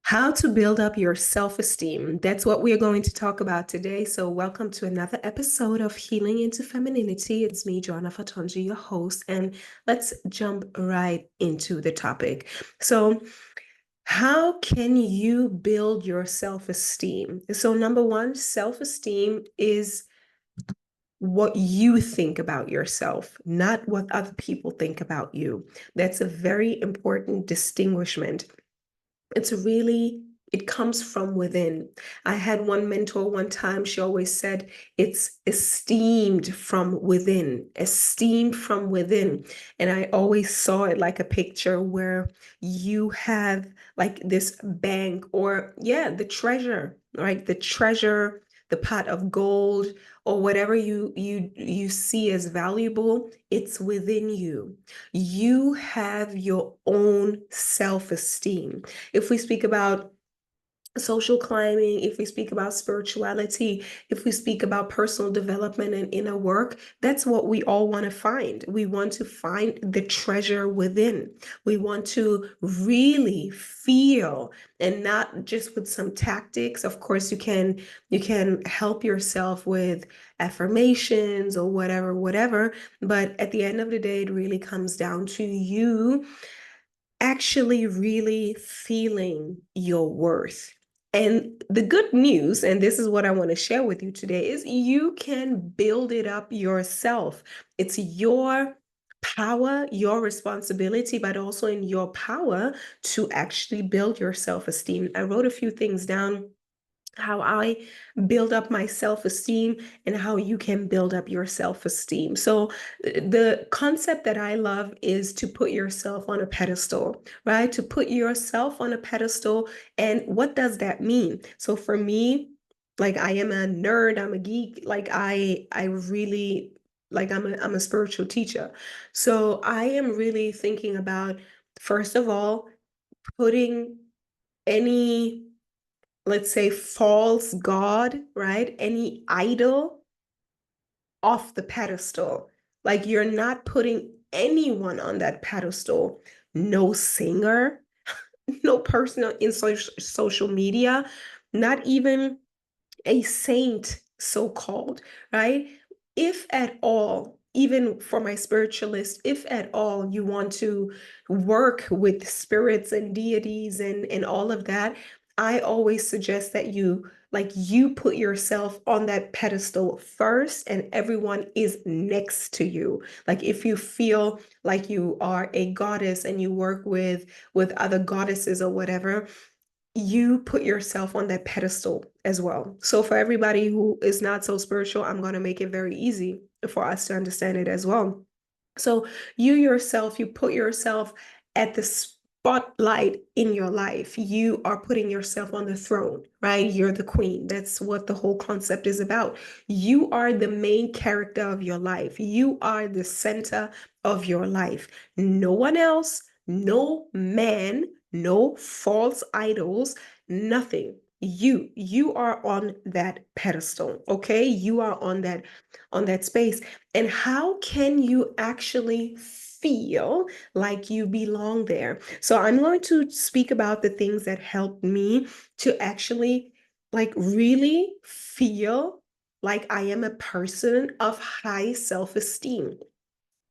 How to build up your self-esteem. That's what we're going to talk about today. So, welcome to another episode of Healing into Femininity. It's me, Joana Fatonji, your host, and let's jump right into the topic. So, how can you build your self-esteem? So, number one, self-esteem is what you think about yourself, not what other people think about you. That's a very important distinguishment. It's really, it comes from within. I had one mentor one time, she always said, it's esteemed from within. And I always saw it like a picture where you have like this bank or, yeah, the treasure, right? The treasure, the pot of gold or whatever you see as valuable, it's within you. You have your own self-esteem. If we speak about social climbing, if we speak about spirituality, if we speak about personal development and inner work, that's what we all want to find. We want to find the treasure within. We want to really feel, and not just with some tactics. Of course, you can help yourself with affirmations or whatever, but at the end of the day, it really comes down to you actually really feeling your worth. And the good news, and this is what I want to share with you today, is you can build it up yourself. It's your power, your responsibility, but also in your power to actually build your self-esteem. I wrote a few things down how I build up my self-esteem and how you can build up your self-esteem. So the concept that I love is to put yourself on a pedestal, right? To put yourself on a pedestal. And what does that mean? So for me, like I am a nerd, I'm a geek, like I really like I'm a spiritual teacher. So I am really thinking about, first of all, putting any, let's say, false god, right? Any idol off the pedestal. Like you're not putting anyone on that pedestal. No singer, no person in social media, not even a saint, so called, right? If at all, even for my spiritualist, if at all you want to work with spirits and deities and all of that, I always suggest that you put yourself on that pedestal first and everyone is next to you. Like if you feel like you are a goddess and you work with other goddesses or whatever, you put yourself on that pedestal as well. So for everybody who is not so spiritual, I'm going to make it very easy for us to understand it as well. So you yourself, you put yourself at the spotlight in your life. You are putting yourself on the throne, right? You're the queen. That's what the whole concept is about. You are the main character of your life. You are the center of your life. No one else, no man, no false idols, nothing. You are on that pedestal, okay? You are on that space. And how can you actually feel like you belong there? So I'm going to speak about the things that helped me to actually like really feel like I am a person of high self-esteem.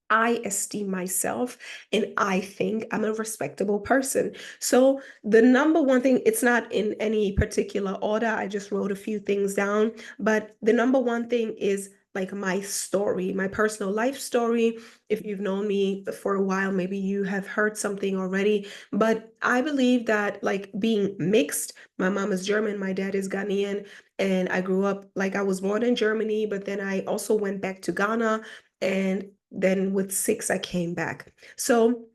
I esteem myself and I think I'm a respectable person. So, the number one thing, it's not in any particular order. I just wrote a few things down, but the number one thing is like my story, my personal life story. If you've known me for a while, maybe you have heard something already, but I believe that like being mixed, my mom is German, my dad is Ghanaian, and I grew up like I was born in Germany, but then I also went back to Ghana. And then with 6, I came back. So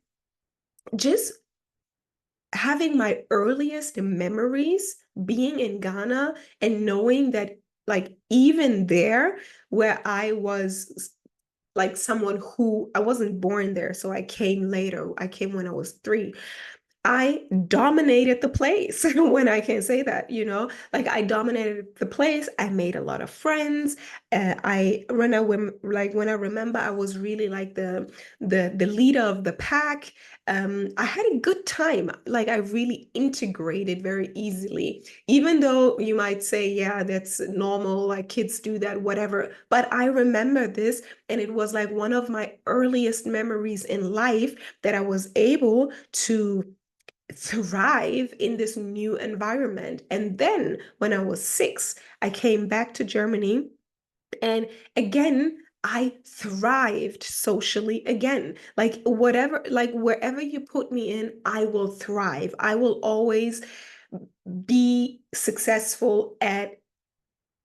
just having my earliest memories being in Ghana and knowing that, like, even there, where I was like someone who I wasn't born there, so I came later. I came when I was 3. I dominated the place when I can say that, like I dominated the place. I made a lot of friends. When I remember, I was really like the leader of the pack. I had a good time. Like I really integrated very easily, even though you might say, yeah, that's normal, like kids do that, whatever. But I remember this, and it was like one of my earliest memories in life that I was able to thrive in this new environment. And then when I was 6, I came back to Germany, and again, I thrived socially again. Like whatever, like wherever you put me in, I will thrive. I will always be successful at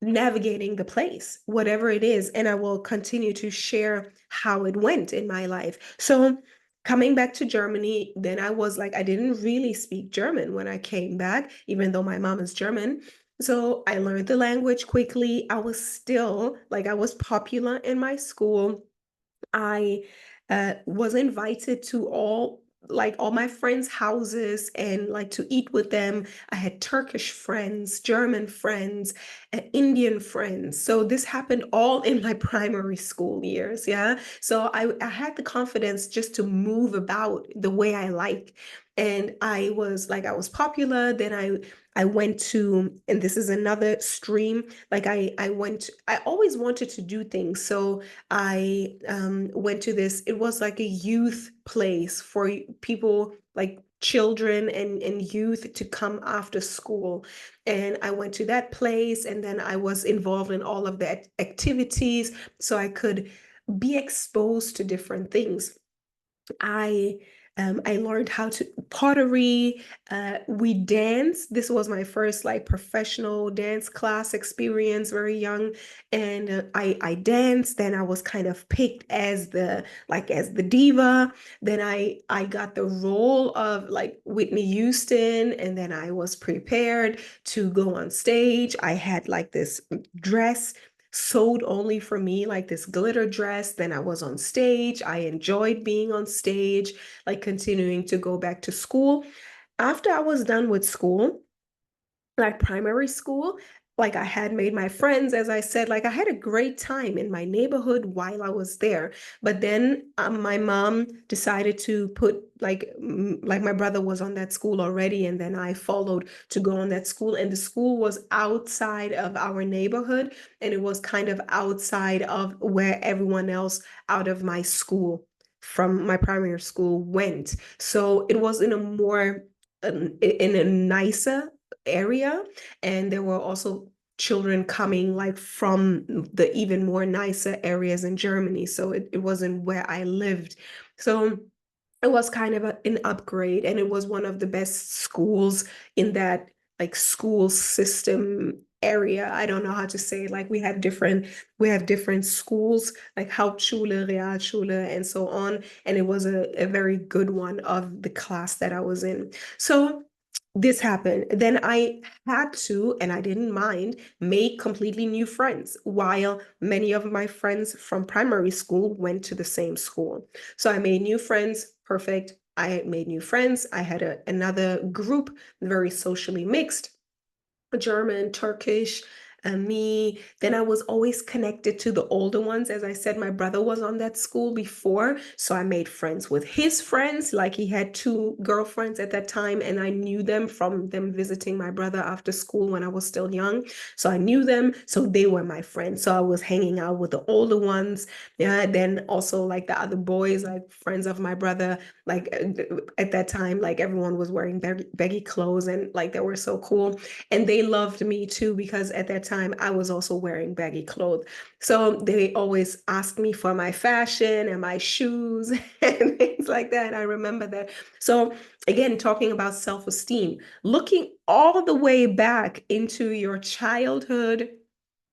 navigating the place, whatever it is, and I will continue to share how it went in my life. So, coming back to Germany, then I was like, I didn't really speak German when I came back, even though my mom is German. So, I learned the language quickly. I was still like, I was popular in my school. I was invited to all my friends' houses and like to eat with them. I had Turkish friends, German friends, Indian friends. So this happened all in my primary school years. Yeah. So I had the confidence just to move about the way I like. And I was popular. Then I went to, and this is another stream, like I always wanted to do things. So I went to this, it was like a youth place for people like children and youth to come after school. And I went to that place, and then I was involved in all of the activities so I could be exposed to different things. I I learned how to pottery. We danced. This was my first like professional dance class experience, very young, and I danced. Then I was kind of picked as the diva. Then I got the role of like Whitney Houston, and then I was prepared to go on stage. I had like this dress sewed only for me, like this glitter dress. Then I was on stage. I enjoyed being on stage, like continuing to go back to school. After I was done with school, like primary school, like I had made my friends, as I said, like I had a great time in my neighborhood while I was there. But then my mom decided to put like my brother was on that school already, and then I followed to go on that school. And the school was outside of our neighborhood, and it was kind of outside of where everyone else out of my school from my primary school went. So it was in a more in a nicer area, and there were also children coming like from the even more nicer areas in Germany, so it wasn't where I lived. So it was kind of an upgrade, and it was one of the best schools in that like school system area. I don't know how to say it. Like we have different schools like Hauptschule, Realschule, and so on, and it was a very good one of the class that I was in. So this happened. Then I had to, and I didn't mind, make completely new friends, while many of my friends from primary school went to the same school. So I made new friends, perfect. I made new friends. I had another group, very socially mixed. German, Turkish, and me. Then I was always connected to the older ones. As I said, my brother was on that school before, so I made friends with his friends. Like he had two girlfriends at that time, and I knew them from them visiting my brother after school when I was still young. So I knew them, so they were my friends. So I was hanging out with the older ones. Yeah, then also like the other boys, like friends of my brother, like at that time, like everyone was wearing baggy clothes, and like they were so cool. And they loved me too, because at that time I was also wearing baggy clothes. So they always asked me for my fashion and my shoes and things like that. I remember that. So again, talking about self-esteem, looking all the way back into your childhood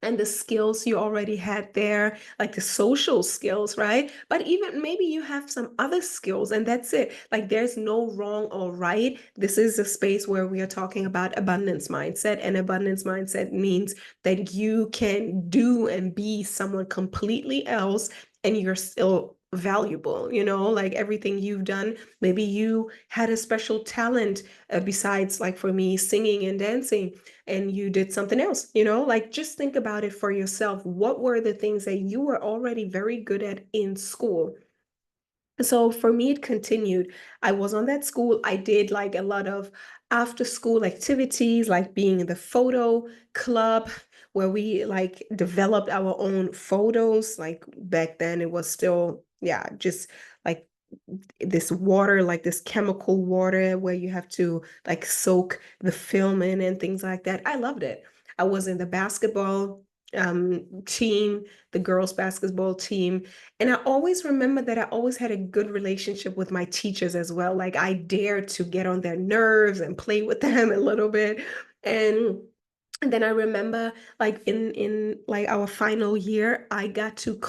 and the skills you already had there, like the social skills, right? But even maybe you have some other skills, and that's it. Like there's no wrong or right. This is a space where we are talking about abundance mindset, and abundance mindset means that you can do and be someone completely else, and you're still valuable, like everything you've done. Maybe you had a special talent besides, like for me, singing and dancing, and you did something else, like just think about it for yourself. What were the things that you were already very good at in school? So for me, it continued. I was on that school. I did like a lot of after school activities, like being in the photo club where we like developed our own photos. Like back then, it was still, yeah, just like this water, like this chemical water where you have to like soak the film in and things like that. I loved it. I was in the basketball team, the girls basketball team. And I always remember that I always had a good relationship with my teachers as well. Like I dared to get on their nerves and play with them a little bit. And and then I remember like in like our final year, I got to do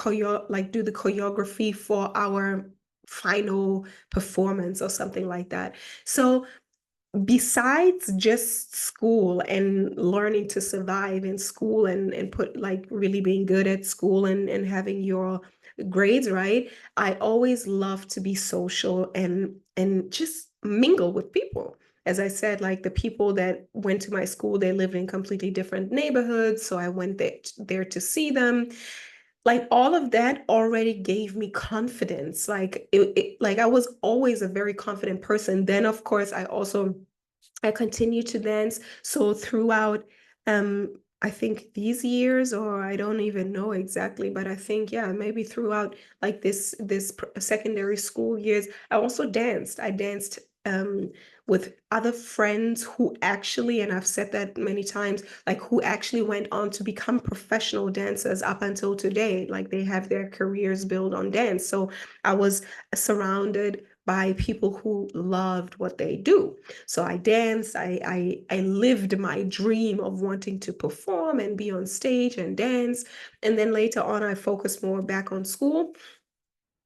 the choreography for our final performance or something like that. So besides just school and learning to survive in school and put like really being good at school and having your grades right, I always love to be social and just mingle with people. As I said, like the people that went to my school, they lived in completely different neighborhoods, so I went there to see them. Like all of that already gave me confidence. Like like I was always a very confident person. Then of course I continued to dance. So throughout, I think these years, or I don't even know exactly, but I think, yeah, maybe throughout like secondary school years, I also danced. I danced with other friends who actually, and I've said that many times, like who actually went on to become professional dancers up until today. Like they have their careers built on dance. So I was surrounded by people who loved what they do. So I danced, I lived my dream of wanting to perform and be on stage and dance. And then later on, I focused more back on school.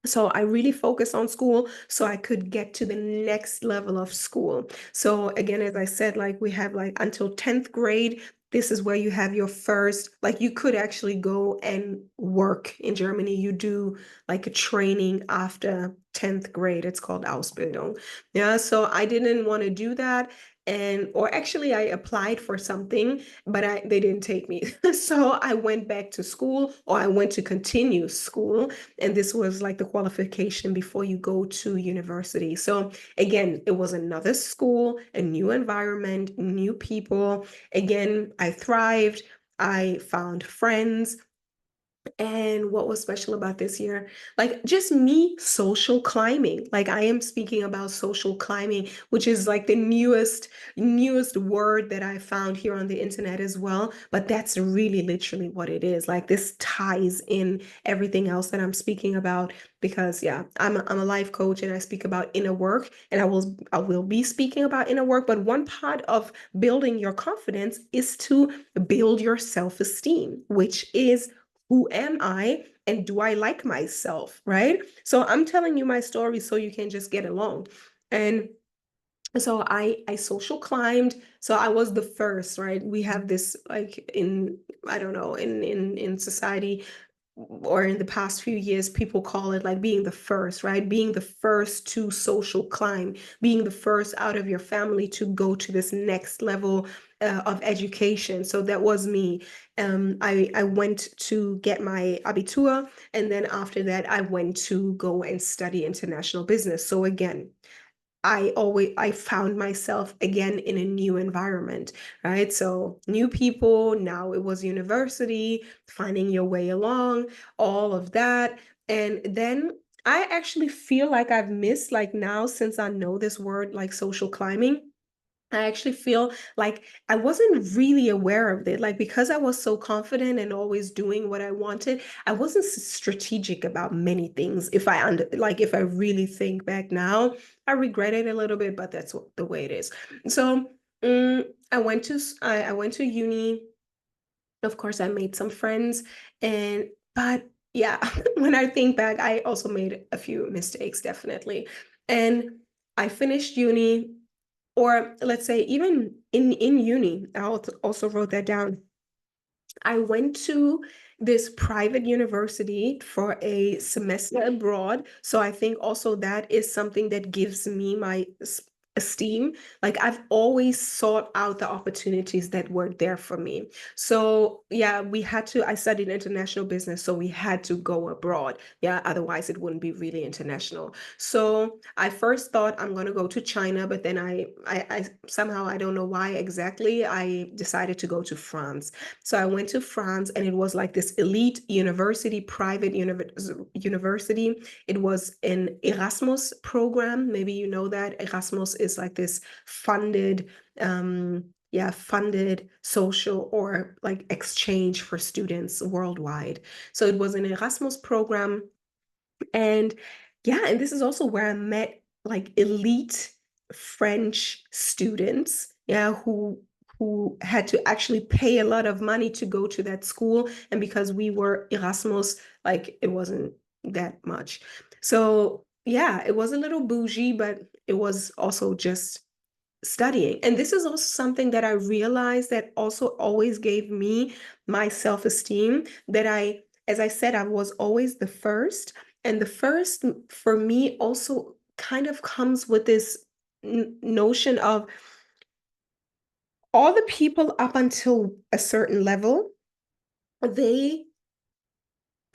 So I really focused on school so I could get to the next level of school. So again, as I said, like we have like until 10th grade. This is where you have your first, like you could actually go and work in Germany. You do like a training after 10th grade. It's called Ausbildung. Yeah, so I didn't want to do that. And or actually I applied for something, but they didn't take me. So I went back to school or I went to continue school, and this was like the qualification before you go to university. So again, it was another school, a new environment, new people. Again, I thrived. I found friends. And what was special about this year? Like just me social climbing. Like I am speaking about social climbing, which is like the newest word that I found here on the internet as well. But that's really literally what it is. Like this ties in everything else that I'm speaking about because yeah, I'm a life coach and I speak about inner work and I will be speaking about inner work, but one part of building your confidence is to build your self-esteem, which is who am I and do I like myself, right? So I'm telling you my story so you can just get along. And so I social climbed. So I was the first, right? We have this like in I don't know in society or in the past few years, people call it like being the first, right? Being the first to social climb, being the first out of your family to go to this next level of education. So that was me. I went to get my Abitur, and then after that, I went to go and study international business. So again, I found myself again in a new environment, right? So new people, now it was university, finding your way along, all of that. And then I actually feel like I've missed, like now since I know this word like social climbing, I actually feel like I wasn't really aware of it. Like because I was so confident and always doing what I wanted, I wasn't strategic about many things. If I really think back now, I regret it a little bit, but that's the way it is. So I went to uni. Of course, I made some friends, and but yeah, when I think back, I also made a few mistakes, definitely. And I finished uni, or let's say even in uni, I also wrote that down. I went to this private university for a semester abroad. So I think also that is something that gives me my esteem. Like I've always sought out the opportunities that were there for me. So yeah, I studied international business, so we had to go abroad. Yeah, otherwise it wouldn't be really international. So I first thought I'm gonna go to China, but then I somehow, I don't know why exactly, I decided to go to France. So I went to France, and it was like this elite university, private university. It was an Erasmus program. Maybe you know that Erasmus is like this funded social or like exchange for students worldwide. So it was an Erasmus program. And yeah, and this is also where I met like elite French students, yeah, who had to actually pay a lot of money to go to that school. And because we were Erasmus, like it wasn't that much. So yeah, it was a little bougie, but it was also just studying. And this is also something that I realized that also always gave me my self-esteem, that as I said, I was always the first. And the first for me also kind of comes with this notion of all the people up until a certain level, they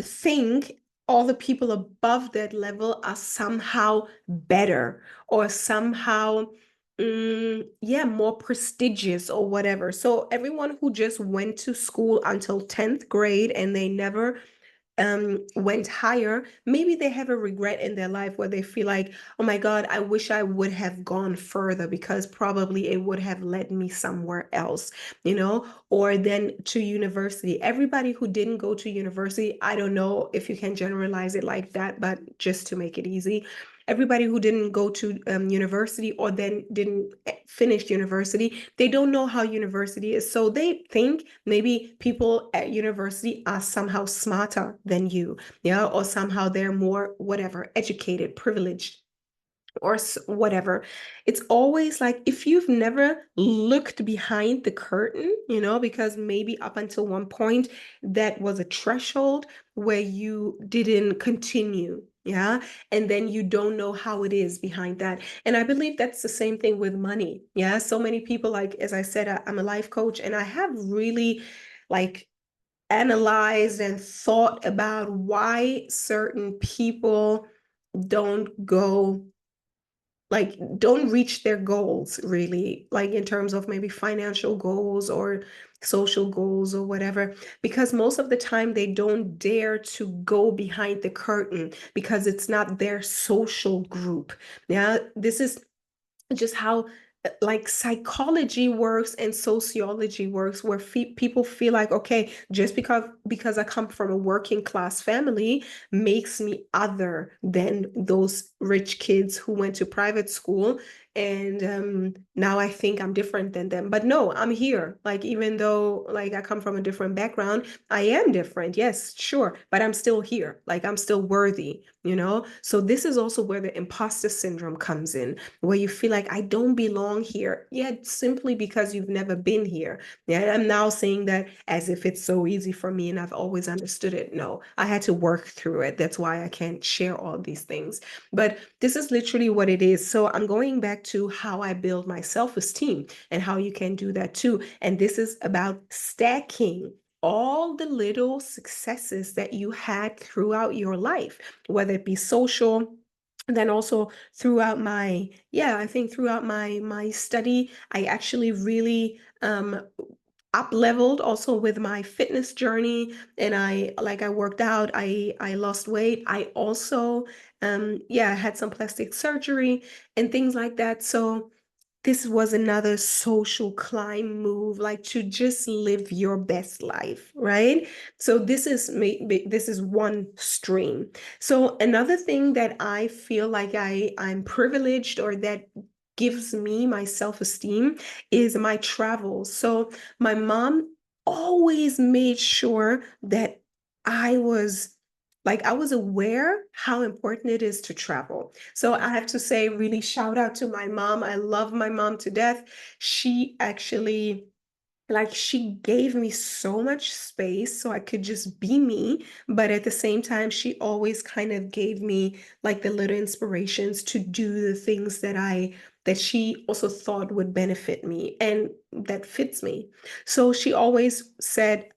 think all the people above that level are somehow better, or somehow yeah, more prestigious or whatever. So everyone who just went to school until 10th grade and they never went higher, maybe they have a regret in their life where they feel like, oh my God, I wish I would have gone further, because probably it would have led me somewhere else, or then to university. Everybody who didn't go to university, I don't know if you can generalize it like that, but just to make it easy, everybody who didn't go to university, or then didn't finish university, they don't know how university is. So they think maybe people at university are somehow smarter than you, yeah, or somehow they're more whatever, educated, privileged, or whatever. It's always like, if you've never looked behind the curtain, because maybe up until one point that was a threshold where you didn't continue. Yeah. And then you don't know how it is behind that. And I believe that's the same thing with money. Yeah. So many people, like, as I said, I'm a life coach, and I have really like analyzed and thought about why certain people don't go, like, don't reach their goals really, like in terms of maybe financial goals or social goals or whatever, because most of the time they don't dare to go behind the curtain because it's not their social group. Yeah, this is just how like psychology works and sociology works, where people feel like, okay, just because I come from a working class family makes me other than those rich kids who went to private school, and now I think I'm different than them. But no, I'm here. Like, even though like I come from a different background, I am different, yes, sure, but I'm still here. Like, I'm still worthy. So this is also where the imposter syndrome comes in, where you feel like I don't belong here. Yeah, simply because you've never been here. Yeah, I'm now saying that as if it's so easy for me and I've always understood it. No, I had to work through it. That's why I can't share all these things. But this is literally what it is. So I'm going back to how I build my self-esteem and how you can do that too. And this is about stacking all the little successes that you had throughout your life, whether it be social, then also throughout my, yeah, I think throughout my study, I actually really up leveled also with my fitness journey. And I worked out, I lost weight. I also yeah, had some plastic surgery and things like that. So this was another social climb move, like to just live your best life, right? So this is one stream. So another thing that I feel like I'm privileged, or that gives me my self-esteem, is my travels. So my mom always made sure that I was I was aware how important it is to travel. So I have to say, really shout out to my mom. I love my mom to death. She actually, she gave me so much space so I could just be me. But at the same time, she always kind of gave me like the little inspirations to do the things that I that she also thought would benefit me and that fits me. So she always said,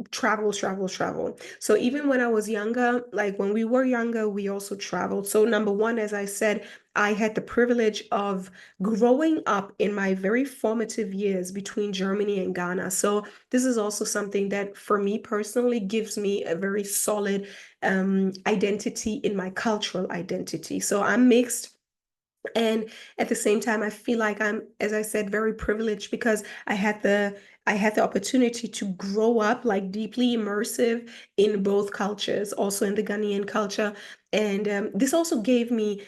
travel, travel, travel. So even when I was younger, like when we were younger, we also traveled. So number one, as I said, I had the privilege of growing up in my very formative years between Germany and Ghana. So this is also something that for me personally gives me a very solid identity in my cultural identity. So I'm mixed. And at the same time, I feel like I'm, as I said, very privileged because I had the opportunity to grow up like deeply immersive in both cultures, also in the Ghanaian culture. And this also gave me,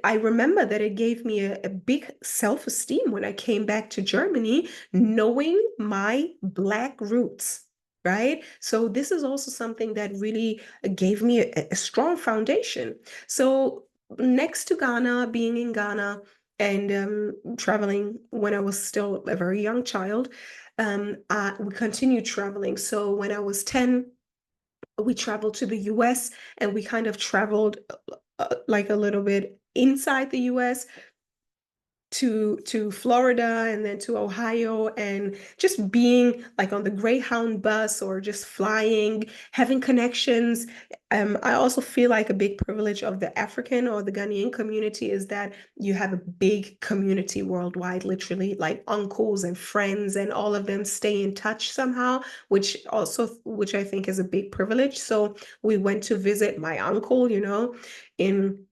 I remember that it gave me a big self-esteem when I came back to Germany, knowing my Black roots. Right. So this is also something that really gave me a strong foundation. So next to Ghana, being in Ghana and traveling when I was still a very young child, we continued traveling. So when I was 10, we traveled to the US and we kind of traveled like a little bit inside the US to Florida and then to Ohio and just being like on the Greyhound bus or just flying, having connections. I also feel like a big privilege of the African or the Ghanaian community is that you have a big community worldwide, literally like uncles and friends, and all of them stay in touch somehow, which I think is a big privilege. So we went to visit my uncle, in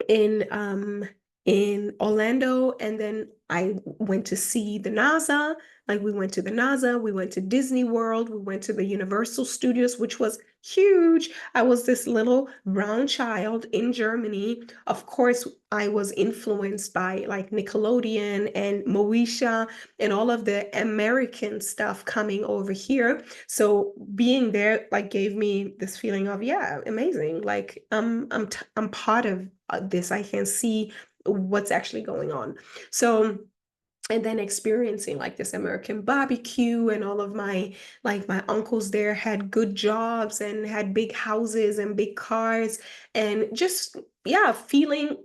in um in Orlando, and then I went to see the NASA. Like we went to the NASA, we went to Disney World, we went to the Universal Studios, which was huge. I was this little brown child in Germany. Of course, I was influenced by like Nickelodeon and Moesha and all of the American stuff coming over here. So being there like gave me this feeling of, yeah, amazing. Like I'm part of this. I can see what's actually going on. So and then experiencing like this American barbecue, and all of my uncles there had good jobs and had big houses and big cars, and just, yeah, feeling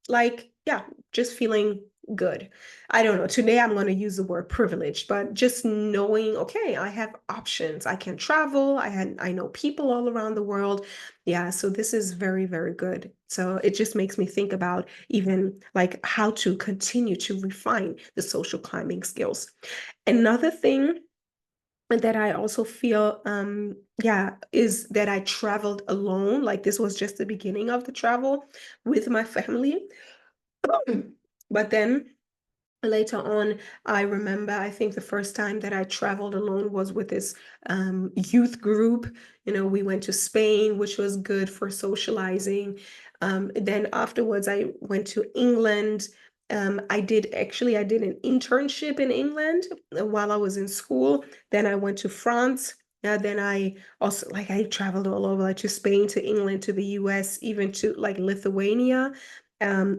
like, yeah, just feeling good. I don't know. Today I'm going to use the word privilege, but just knowing, okay, I have options. I can travel. I know people all around the world. Yeah, so this is very, very good. So it just makes me think about even like how to continue to refine the social climbing skills. Another thing that I also feel, yeah, is that I traveled alone. Like this was just the beginning of the travel with my family. But then later on, I remember, I think the first time that I traveled alone was with this youth group. We went to Spain, which was good for socializing. Then afterwards, I went to England. I did an internship in England while I was in school. Then I went to France. Then I also, like, I traveled all over, like to Spain, to England, to the US, even to like Lithuania,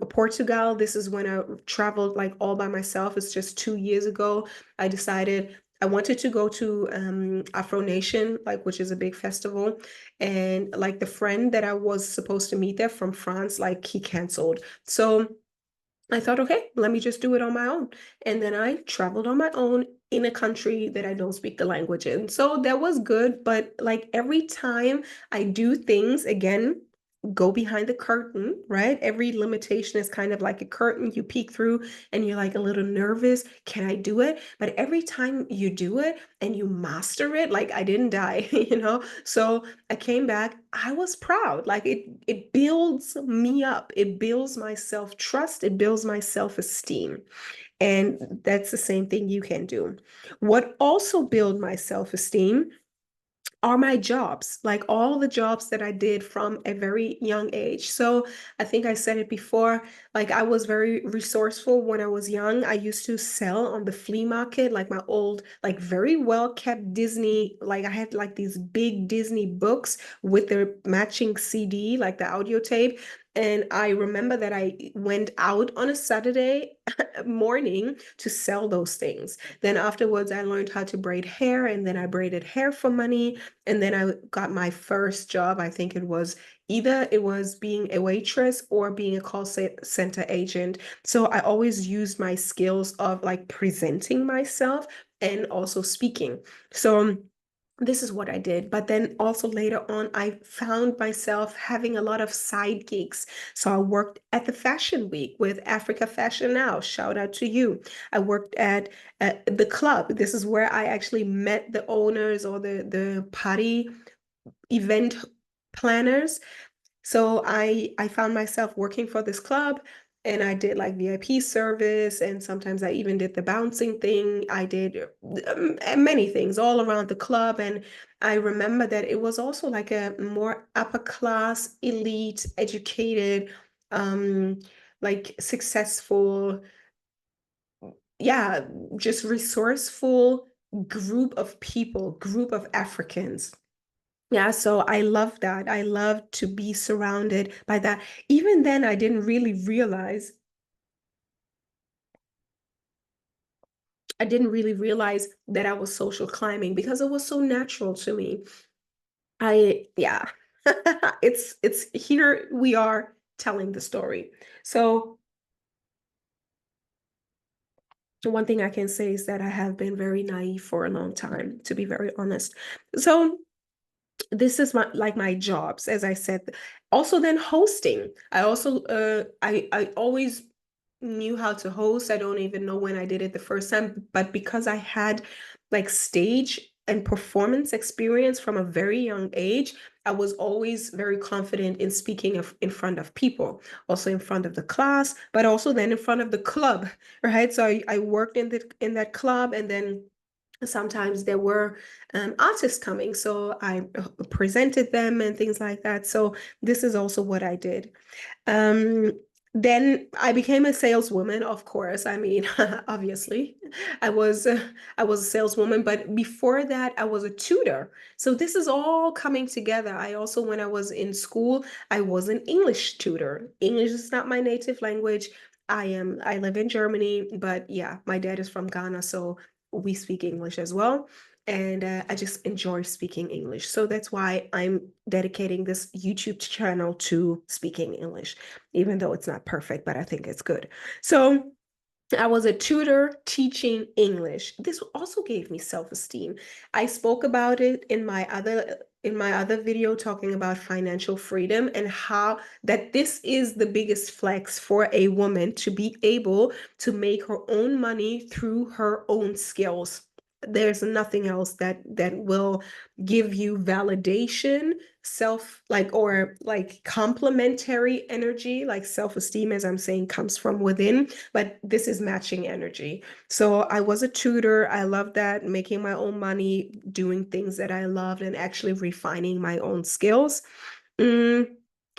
Portugal. This is when I traveled like all by myself. It's just 2 years ago. I decided I wanted to go to Afro Nation, like, which is a big festival. And like the friend that I was supposed to meet there from France, like he canceled. So I thought, okay, let me just do it on my own. And then I traveled on my own in a country that I don't speak the language in. So that was good. But like every time I do things, again, go behind the curtain, right? Every limitation is kind of like a curtain you peek through and you're like a little nervous. Can I do it? But every time you do it and you master it, like I didn't die, So I came back. I was proud. Like it builds me up. It builds my self-trust. It builds my self-esteem. And that's the same thing you can do. What also build my self-esteem are my jobs, like all the jobs that I did from a very young age. So I think I said it before, like I was very resourceful when I was young. I used to sell on the flea market, like my old, like very well kept Disney, like I had like these big Disney books with their matching CD, like the audio tape. And I remember that I went out on a Saturday morning to sell those things. Then afterwards, I learned how to braid hair, and then I braided hair for money. And then I got my first job. I think it was being a waitress or being a center agent. So I always used my skills of like presenting myself and also speaking. So this is what I did. But then also later on, I found myself having a lot of side gigs. So I worked at the Fashion Week with Africa Fashion Now. Shout out to you. I worked at the club. This is where I actually met the owners or the party event planners. So I found myself working for this club, and I did like VIP service, and sometimes I even did the bouncing thing. I did many things all around the club. And I remember that it was also like a more upper class, elite, educated, um, like successful, yeah, just resourceful group of people, group of Africans. Yeah, so I love that. I love to be surrounded by that. Even then, I didn't really realize that I was social climbing because it was so natural to me. Yeah, it's here we are telling the story. So one thing I can say is that I have been very naive for a long time, to be very honest. So this is my jobs, as I said. Also then hosting. I always knew how to host. I don't even know when I did it the first time, but because I had like stage and performance experience from a very young age, I was always very confident in speaking in front of people, also in front of the class, but also then in front of the club, right? So I worked in that club, and then sometimes there were artists coming, so I presented them and things like that. So this is also what I did. um, then I became a saleswoman, of course. I mean, obviously, I was uh, I was a saleswoman, but before that, I was a tutor. So this is all coming together. I also, when I was in school, I was an English tutor. English is not my native language. I live in Germany, but yeah, my dad is from Ghana, so we speak English as well. And I just enjoy speaking English. So that's why I'm dedicating this YouTube channel to speaking English, even though it's not perfect, but I think it's good. So I was a tutor teaching English. This also gave me self-esteem. I spoke about it in my other video talking about financial freedom and how that this is the biggest flex for a woman to be able to make her own money through her own skills. There's nothing else that will give you validation, self like or like complementary energy, like self-esteem, as I'm saying, comes from within, but this is matching energy. So I was a tutor. I loved that, making my own money, doing things that I loved, and actually refining my own skills. Mm,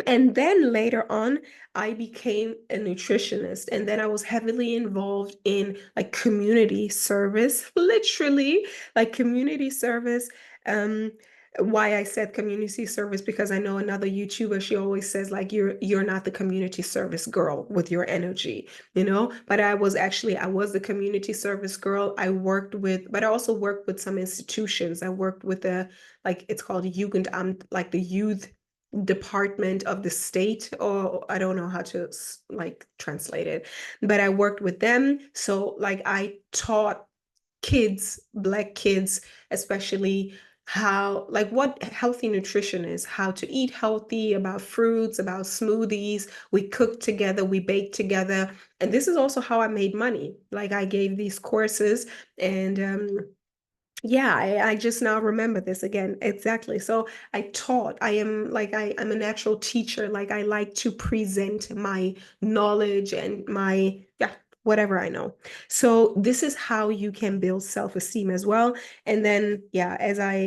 and then later on, I became a nutritionist. And then I was heavily involved in like community service, literally like community service. Um, why I said community service, because I know another YouTuber, she always says like you're not the community service girl with your energy, you know? But I was the community service girl. But I also worked with some institutions. I worked with like it's called Jugendamt, like the youth department of the state, or I don't know how to like translate it, but I worked with them. So like I taught kids, black kids especially, how like what healthy nutrition is, how to eat healthy, about fruits, about smoothies. We cooked together, we baked together, and this is also how I made money. Like I gave these courses, and yeah, I just now remember this again. Exactly. So I taught. I'm a natural teacher. Like I like to present my knowledge and my, yeah, whatever I know. So this is how you can build self-esteem as well. And then yeah,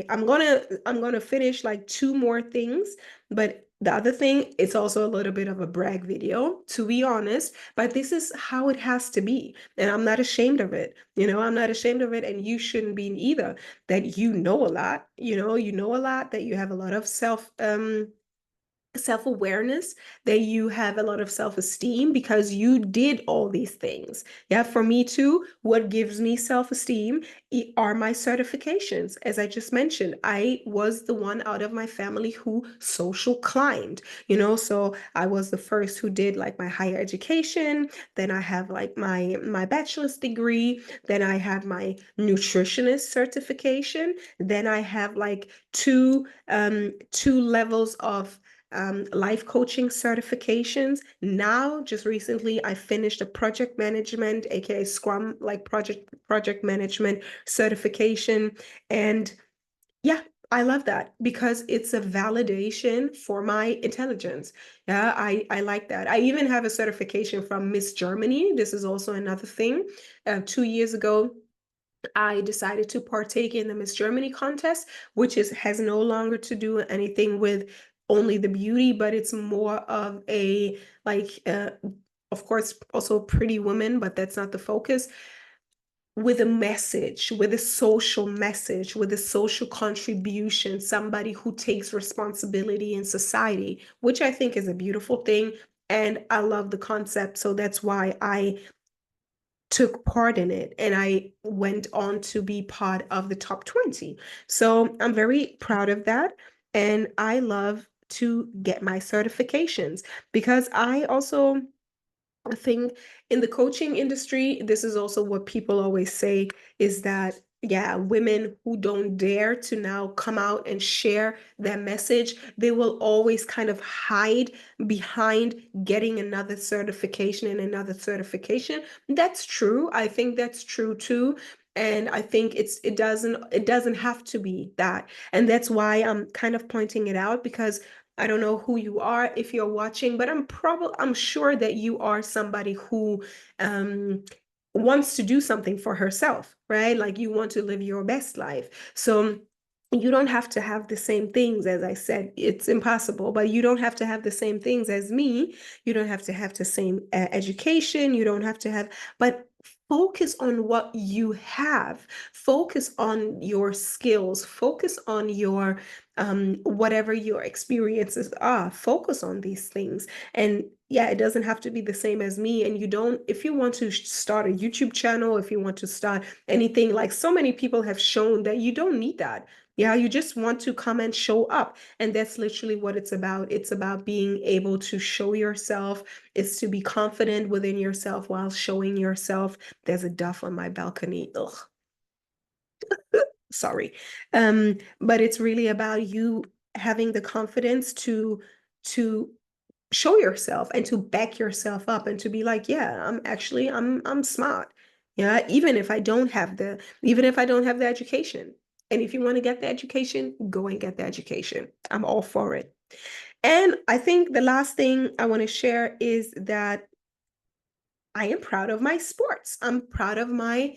I'm gonna finish like two more things, but the other thing, it's also a little bit of a brag video, to be honest, but this is how it has to be. And I'm not ashamed of it. I'm not ashamed of it, and you shouldn't be either. That you know a lot, you know a lot, that you have a lot of self self-awareness, that you have a lot of self-esteem because you did all these things. Yeah, for me too, what gives me self-esteem are my certifications. As I just mentioned, I was the one out of my family who social climbed, so I was the first who did like my higher education, then I have like my bachelor's degree, then I have my nutritionist certification, then I have like two levels of life coaching certifications. Now, just recently, I finished a project management, aka Scrum, like project management certification. And yeah, I love that because it's a validation for my intelligence. Yeah, I like that. I even have a certification from Miss Germany. This is also another thing. 2 years ago, I decided to partake in the Miss Germany contest, which has no longer to do anything with only the beauty, but it's more of a like of course also pretty woman, but that's not the focus. With a message, with a social message, with a social contribution, somebody who takes responsibility in society, which I think is a beautiful thing. And I love the concept. So that's why I took part in it and I went on to be part of the top 20. So I'm very proud of that. And I love to get my certifications because I also think in the coaching industry, this is also what people always say is that, yeah, women who don't dare to now come out and share their message, they will always kind of hide behind getting another certification and another certification. That's true. I think that's true too. And I think it doesn't have to be that. And that's why I'm kind of pointing it out because I don't know who you are if you're watching, but I'm sure that you are somebody who um wants to do something for herself, right? Like you want to live your best life. So you don't have to have the same things. As I said, it's impossible, but you don't have to have the same things as me. You don't have to have the same education. You don't have to have, but focus on what you have. Focus on your skills. Focus on your whatever your experiences are. Focus on these things. And yeah, it doesn't have to be the same as me. And you don't, if you want to start a YouTube channel, if you want to start anything, like so many people have shown that you don't need that. Yeah, you just want to come and show up. And that's literally what it's about. It's about being able to show yourself. It's to be confident within yourself while showing yourself. There's a duff on my balcony. Ugh, sorry. But it's really about you having the confidence to show yourself and to back yourself up and to be like, yeah, I'm smart. Yeah, even if I don't have the education. And if you want to get the education, go and get the education. I'm all for it. And I think the last thing I want to share is that I am proud of my sports. I'm proud of my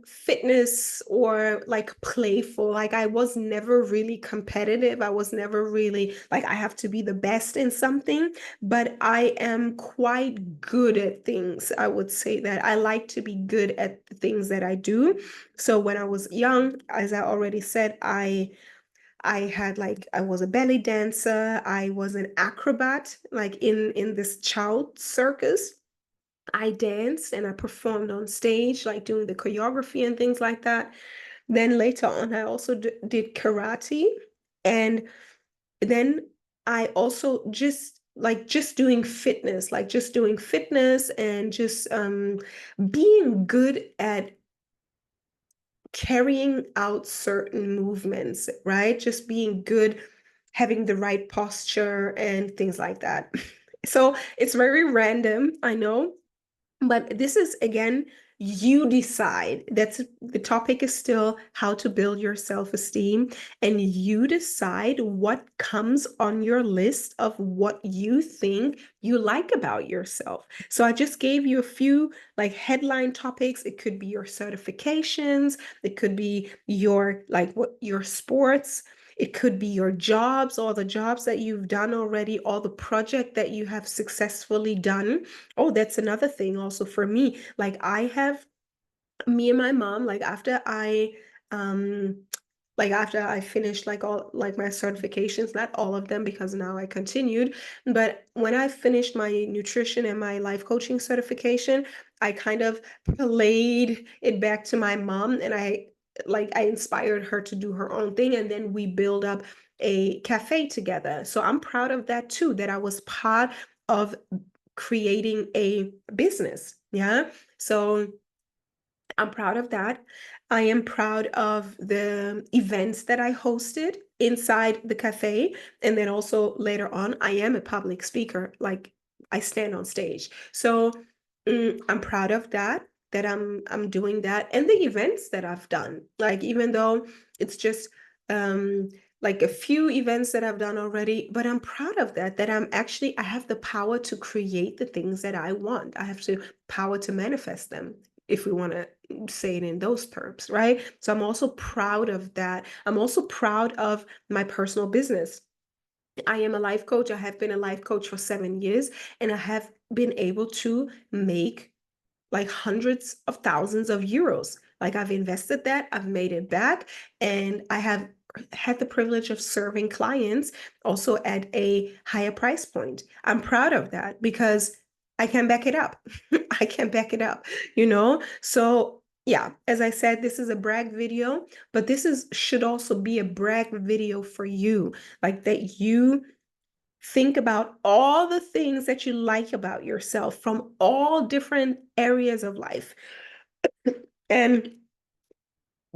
fitness or like playful. Like I was never really competitive. I was never really like I have to be the best in something, but I am quite good at things. I would say that I like to be good at the things that I do. So when I was young, as I already said, I had like I was a belly dancer. I was an acrobat, like in this child circus. I danced and I performed on stage, like doing the choreography and things like that. Then later on, I also did karate. And then I also just doing fitness, like just doing fitness and just being good at carrying out certain movements, right? Just being good, having the right posture and things like that. So it's very random, I know, but this is again, you decide. That's the topic is still how to build your self-esteem, and you decide what comes on your list of what you think you like about yourself. So I just gave you a few like headline topics. It could be your certifications, it could be your like what your sports, it could be your jobs, all the jobs that you've done already, all the project that you have successfully done. Oh, that's another thing also for me. Like I have me and my mom, like after I um like after I finished like all like my certifications, not all of them because now I continued, but when I finished my nutrition and my life coaching certification, I kind of played it back to my mom, and I inspired her to do her own thing, and then we build up a cafe together. So I'm proud of that too, that I was part of creating a business. Yeah. So I'm proud of that. I am proud of the events that I hosted inside the cafe. And then also later on, I am a public speaker. Like I stand on stage. So I'm proud of that, that I'm doing that. And the events that I've done. Like even though it's just um like a few events that I've done already, but I'm proud of that, that I have the power to create the things that I want. I have the power to manifest them, if we want to say it in those terms, right? So I'm also proud of that. I'm also proud of my personal business. I am a life coach. I have been a life coach for 7 years, and I have been able to make like hundreds of thousands of euros. Like I've invested that, I've made it back, and I have had the privilege of serving clients also at a higher price point. I'm proud of that because I can back it up. I can back it up, you know? So yeah, as I said, this is a brag video, but this is should also be a brag video for you, like that you think about all the things that you like about yourself from all different areas of life. And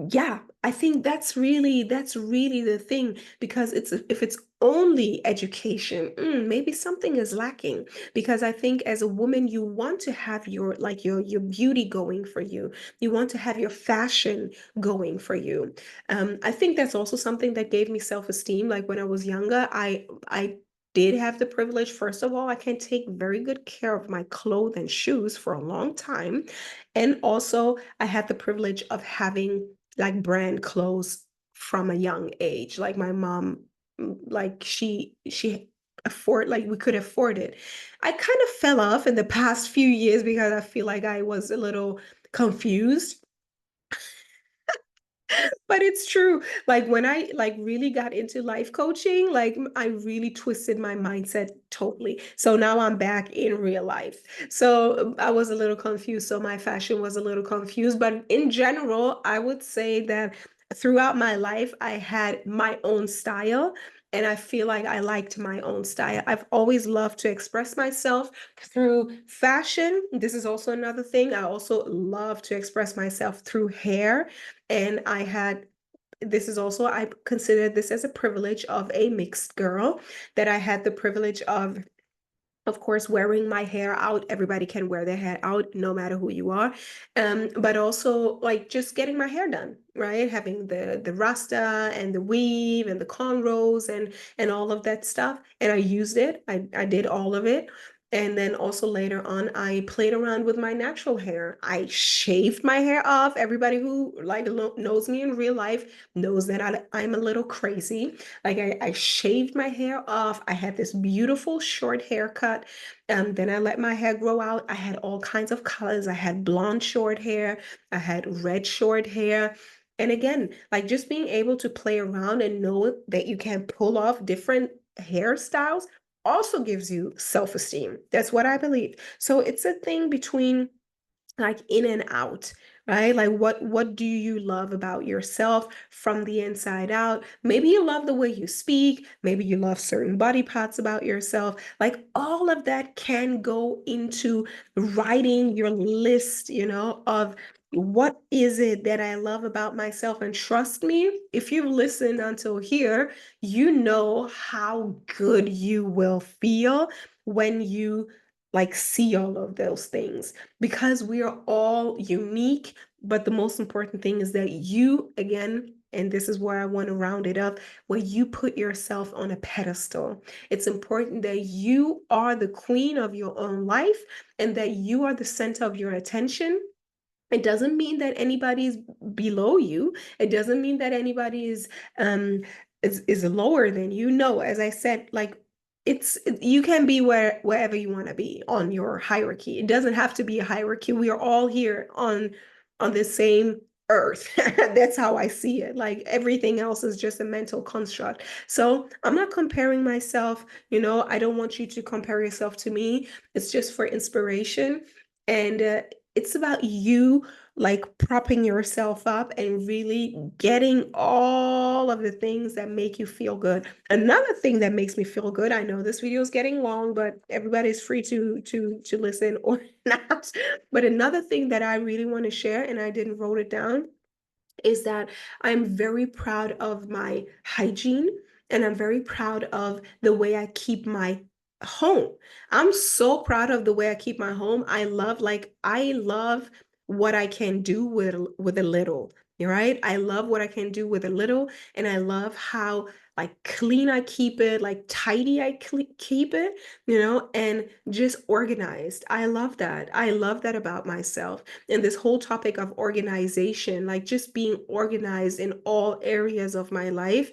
yeah, I think that's really the thing, because it's if it's only education, maybe something is lacking. Because I think as a woman, you want to have your like your beauty going for you. You want to have your fashion going for you. I think that's also something that gave me self-esteem. Like when I was younger, I did have the privilege. First of all, I can take very good care of my clothes and shoes for a long time. And also, I had the privilege of having like brand clothes from a young age. Like my mom, like she afford like we could afford it. I kind of fell off in the past few years because I feel like I was a little confused, but it's true. Like when I like really got into life coaching, like I really twisted my mindset totally. So now I'm back in real life. So I was a little confused. So my fashion was a little confused. But in general, I would say that throughout my life, I had my own style. And I feel like I liked my own style. I've always loved to express myself through fashion. This is also another thing. I also love to express myself through hair. And I had this is also, I consider this as a privilege of a mixed girl, that I had the privilege of course, wearing my hair out. Everybody can wear their hair out, no matter who you are. But also like just getting my hair done, right? Having the rasta and the weave and the cornrows and all of that stuff. And I used it. I did all of it. And then also later on, I played around with my natural hair. I shaved my hair off. Everybody who like knows me in real life knows that I'm a little crazy. Like I shaved my hair off. I had this beautiful short haircut. Then I let my hair grow out. I had all kinds of colors. I had blonde short hair. I had red short hair. And again, like just being able to play around and know that you can pull off different hairstyles also gives you self-esteem. That's what I believe. So it's a thing between like in and out, right? Like what do you love about yourself from the inside out? Maybe you love the way you speak, maybe you love certain body parts about yourself. Like all of that can go into writing your list, of what is it that I love about myself. And trust me, if you've listened until here, you know how good you will feel when you like see all of those things, because we are all unique. But the most important thing is that you, again, and this is where I want to round it up, where you put yourself on a pedestal. It's important that you are the queen of your own life and that you are the center of your attention. It doesn't mean that anybody's below you. It doesn't mean that anybody um is lower than you. No, as I said, like you can be wherever you want to be on your hierarchy. It doesn't have to be a hierarchy. We are all here on the same earth. That's how I see it. Like everything else is just a mental construct. So I'm not comparing myself. I don't want you to compare yourself to me. It's just for inspiration. And it's about you like propping yourself up and really getting all of the things that make you feel good. Another thing that makes me feel good, I know this video is getting long, but everybody's free to listen or not. But another thing that I really want to share, and I didn't wrote it down, is that I'm very proud of my hygiene and I'm very proud of the way I keep my home. I'm so proud of the way I keep my home. I love what I can do with a little, right? I love what I can do with a little, and I love how like clean I keep it, like tidy I keep it, and just organized. I love that. I love that about myself. And this whole topic of organization, like just being organized in all areas of my life,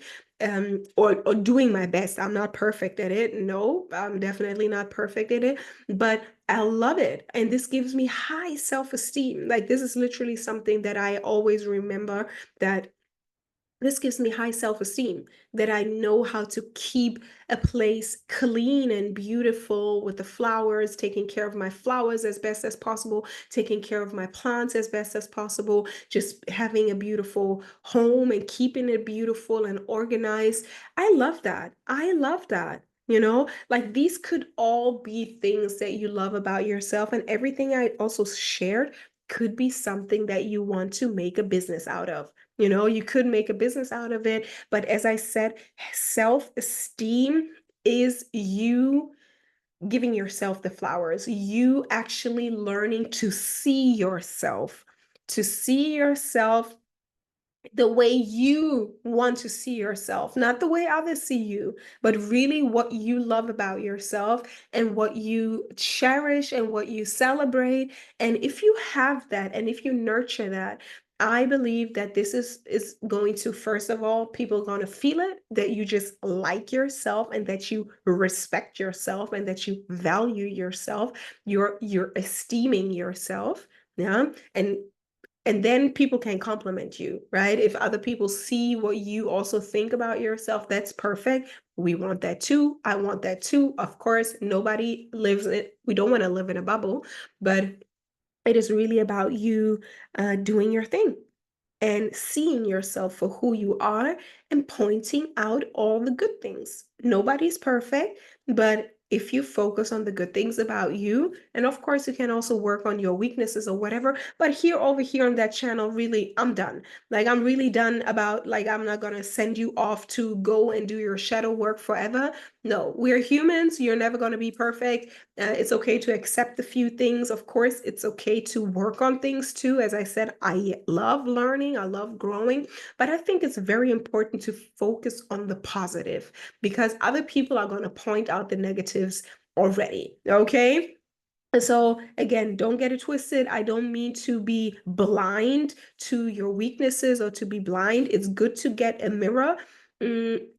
or doing my best. I'm not perfect at it. No, I'm definitely not perfect at it, but I love it. And this gives me high self-esteem. Like this is literally something that I always remember, that this gives me high self-esteem, that I know how to keep a place clean and beautiful with the flowers, taking care of my flowers as best as possible, taking care of my plants as best as possible, just having a beautiful home and keeping it beautiful and organized. I love that. I love that. Like these could all be things that you love about yourself, and everything I also shared could be something that you want to make a business out of. You could make a business out of it. But as I said, self-esteem is you giving yourself the flowers, you actually learning to see yourself the way you want to see yourself, not the way others see you, but really what you love about yourself and what you cherish and what you celebrate. And if you have that and if you nurture that, I believe that this is going to, first of all, people are going to feel it, that you just like yourself and that you respect yourself and that you value yourself. You're esteeming yourself. Yeah. And then people can compliment you, right? If other people see what you also think about yourself, that's perfect. We want that too. I want that too. Of course, nobody lives it. We don't want to live in a bubble, but it is really about you doing your thing and seeing yourself for who you are and pointing out all the good things. Nobody's perfect, but if you focus on the good things about you, and of course, you can also work on your weaknesses or whatever. But here, over here on that channel, really, I'm done. Like, I'm really done about, like, I'm not going to send you off to go and do your shadow work forever. No, we're humans. You're never going to be perfect. It's okay to accept a few things. Of course, it's okay to work on things too. As I said, I love learning, I love growing, but I think it's very important to focus on the positive because other people are going to point out the negatives already. Okay. So again, don't get it twisted. I don't mean to be blind to your weaknesses or to be blind. It's good to get a mirror,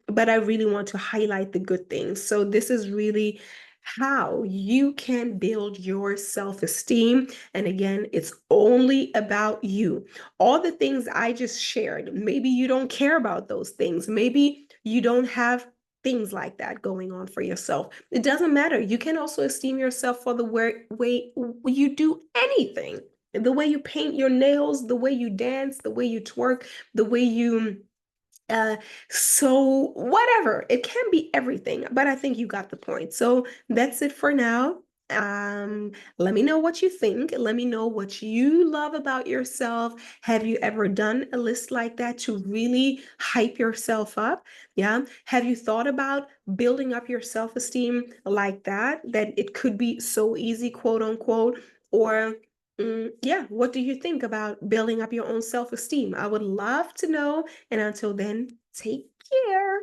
but I really want to highlight the good things. So this is really how you can build your self-esteem. And again, it's only about you. All the things I just shared, maybe you don't care about those things. Maybe you don't have things like that going on for yourself. It doesn't matter. You can also esteem yourself for the way you do anything. The way you paint your nails, the way you dance, the way you twerk, the way you uh, so whatever, it can be everything, but I think you got the point. So that's it for now. Let me know what you think. Let me know what you love about yourself. Have you ever done a list like that to really hype yourself up? Yeah. Have you thought about building up your self-esteem like that, that it could be so easy, quote unquote, or yeah, what do you think about building up your own self-esteem? I would love to know. And until then, take care.